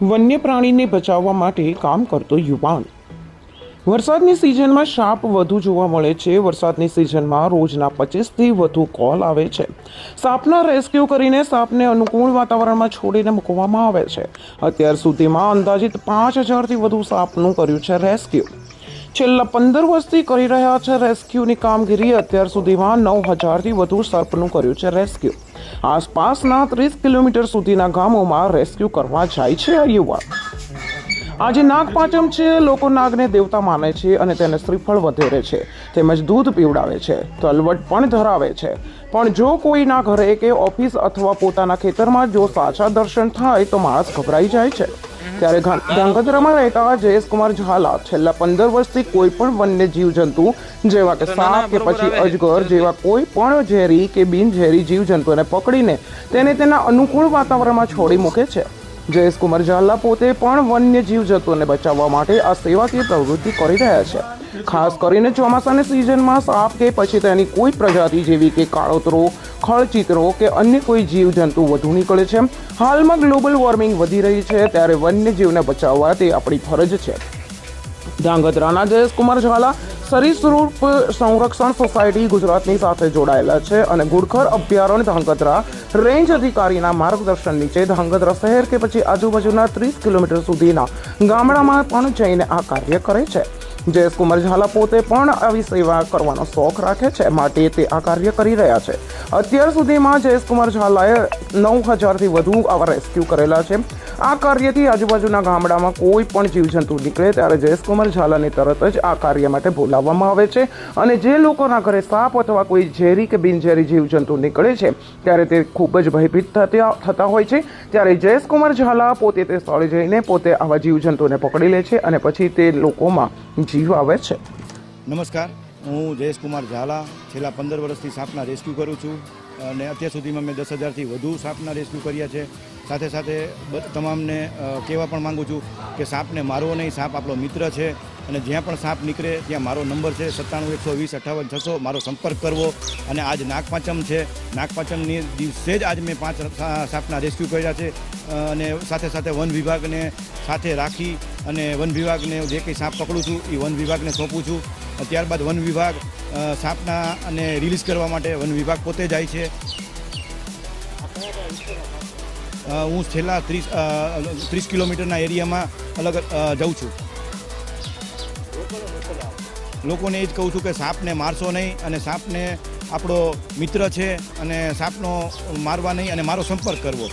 વન્ય પ્રાણીને બચાવવા માટે કામ કરતો યુવાન। વરસાદની સિઝનમાં સાપ વધુ જોવા મળે છે। વરસાદની સિઝનમાં રોજના 25થી વધુ કોલ આવે છે। સાપના રેસ્ક્યુ કરીને સાપને અનુકૂળ વાતાવરણમાં છોડીને મૂકવામાં આવે છે। અત્યાર સુધીમાં અંદાજિત 5000થી વધુ સાપનું કર્યું છે રેસ્ક્યુ। છેલ્લા 15 વર્ષથી કરી રહ્યા છે રેસ્ક્યુની કામગીરી। અત્યાર સુધીમાં 9000થી વધુ સર્પનું કર્યું છે રેસ્ક્યુ। આસપાસના 30 કિલોમીટર સુધીના ગામોમાં રેસ્ક્યુ કરવા જાય છે આ યુવા। આજે નાગપાંચમ છે। લોકો નાગને દેવતા માને છે અને તેને શ્રીફળ વધેરે છે તેમજ દૂધ પીવડાવે છે, તલવટ પણ ધરાવે છે। પણ જો કોઈના ઘરે કે ઓફિસ અથવા પોતાના ખેતરમાં જો સાચા દર્શન થાય તો માણસ ગભરાઈ જાય છે। ત્યારે ધ્રાંગધ્રામાં રહેતા જયેશકુમાર ઝાલા છેલ્લા 15 વર્ષથી કોઈ પણ વન્ય જીવજંતુ જેવા કે સાપ કે પછી અજગર જેવા કોઈ પણ ઝેરી કે બિનઝેરી જીવજંતુને પકડીને તેને તેના અનુકૂળ વાતાવરણમાં છોડી મૂકે છે। જયેશકુમાર ઝાલા પોતે પણ વન્ય જીવજંતુઓને બચાવવા માટે આ સેવાકીય પ્રવૃત્તિ કરી રહ્યા છે। ખાસ કરીને ચોમાસાની સિઝનમાં સાપ કે પછી તેની કોઈ પ્રજાતિ જેવી કે કાળોતરો, ખળચિત્રો કે અન્ય કોઈ જીવજંતુ વધુ નીકળે છે। હાલમાં ગ્લોબલ વોર્મિંગ વધી રહી છે ત્યારે વન્યજીવને બચાવવા તે આપણી ફરજ છે। ધ્રાંગધ્રાના જયેશકુમાર ઝાલા સરીસૃપ સંરક્ષણ સોસાયટી ગુજરાતની સાથે જોડાયેલા છે અને ઘુડખર અભયારણ્ય ધ્રાંગધ્રા રેન્જ અધિકારીના માર્ગદર્શન નીચે ધ્રાંગધ્રા શહેર કે પછી આજુબાજુના 30 કિલોમીટર સુધીના ગામડામાં પણ જઈને આ કાર્ય કરે છે। જયેશકુમાર ઝાલા પોતે પણ આવી સેવા કરવાનો શોખ રાખે છે માટે તે આ કાર્ય કરી રહ્યા છે। અત્યાર સુધીમાં જયેશકુમાર ઝાલાએ 9000થી વધુ આવા રેસ્ક્યુ કરેલા છે। આ કાર્યથી આજુબાજુના ગામડામાં કોઈ પણ જીવજંતુ નીકળે ત્યારે જયેશકુમાર ઝાલાને તરત જ આ કાર્ય માટે બોલાવવામાં આવે છે અને જે લોકોના ઘરે સાપ અથવા કોઈ ઝેરી કે બિનઝેરી જીવજંતુ નીકળે છે ત્યારે તે ખૂબ જ ભયભીત થતા હોય છે। ત્યારે જયેશકુમાર ઝાલા પોતે તે સ્થળે જઈને પોતે આવા જીવજંતુને પકડી લે છે અને પછી તે લોકોમાં જીવ આવે છે। નમસ્કાર, હું જયેશકુમાર ઝાલા છેલ્લા 15 વર્ષથી સાપના રેસ્ક્યુ કરું છું અને અત્યાર સુધીમાં મેં 10,000થી વધુ સાપના રેસ્ક્યુ કર્યા છે। સાથે સાથે તમામને કહેવા પણ માગું છું કે સાપને મારવો નહીં, સાપ આપણો મિત્ર છે અને જ્યાં પણ સાપ નીકળે ત્યાં મારો નંબર છે 97 120 58 600, મારો સંપર્ક કરવો। અને આજ નાગપાંચમ છે, નાગપાંચમની દિવસે જ આજ મેં 5 સાપના રેસ્ક્યુ કર્યા છે અને સાથે સાથે વન વિભાગને સાથે રાખી અને વન વિભાગને જે કંઈ સાપ પકડું છું એ વન વિભાગને સોંપું છું। ત્યારબાદ વન વિભાગ સાપના અને રિલીઝ કરવા માટે વન વિભાગ પોતે જાય છે। હું છેલ્લા 30 કિલોમીટરના એરિયામાં અલગ જાઉં છું। લોકોને એ જ કહું છું કે સાપને મારશો નહીં અને સાપને આપણો મિત્ર છે અને સાપનો મારવા નહીં અને મારો સંપર્ક કરવો।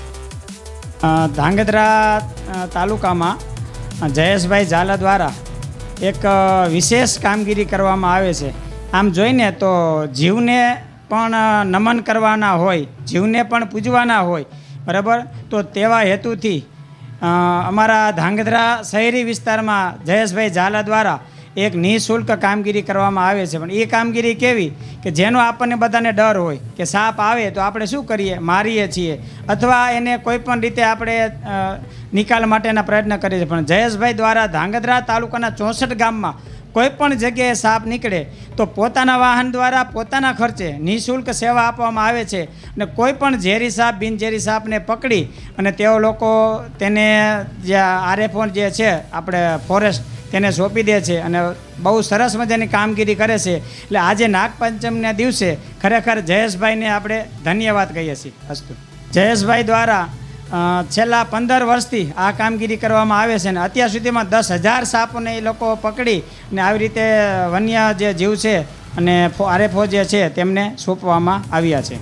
ધ્રાંગધ્રા તાલુકામાં જયેશભાઈ ઝાલા દ્વારા એક વિશેષ કામગીરી કરવામાં આવે છે। આમ જોઈને તો જીવને પણ નમન કરવાના હોય, જીવને પણ પૂજવાના હોય, બરાબર, તો તેવા હેતુથી અમારા ધ્રાંગધ્રા શહેરી વિસ્તારમાં જયેશભાઈ ઝાલા દ્વારા એક નિઃશુલ્ક કામગીરી કરવામાં આવે છે। પણ એ કામગીરી કેવી કે જેનો આપણને બધાને ડર હોય કે સાપ આવે તો આપણે શું કરીએ, મારીએ છીએ અથવા એને કોઈ પણ રીતે આપણે નિકાલ માટેના પ્રયત્ન કરીએ છીએ। પણ જયેશભાઈ દ્વારા ધ્રાંગધ્રા તાલુકાના 64 ગામમાં કોઈ પણ જગ્યાએ સાપ નીકળે તો પોતાના વાહન દ્વારા પોતાના ખર્ચે નિઃશુલ્ક સેવા આપવામાં આવે છે અને કોઈ પણ ઝેરી સાપ બિનઝેરી સાપને પકડી અને તેઓ લોકો તેને જે આરએફઓ જે છે આપણે ફોરેસ્ટ તેને સોંપી દે છે અને બહુ સરસ મજાની કામગીરી કરે છે। એટલે આજે નાગપંચમના દિવસે ખરેખર જયેશભાઈને આપણે ધન્યવાદ કહીએ છીએ। અસ્તુ। જયેશભાઈ દ્વારા છેલ્લા 15 વર્ષથી આ કામગીરી કરવામાં આવે છે અને અત્યાર સુધીમાં 10,000 સાપોને એ લોકો પકડી અને આવી રીતે વન્ય જે જીવ છે અને આરએફઓ જે છે તેમને સોંપવામાં આવ્યા છે।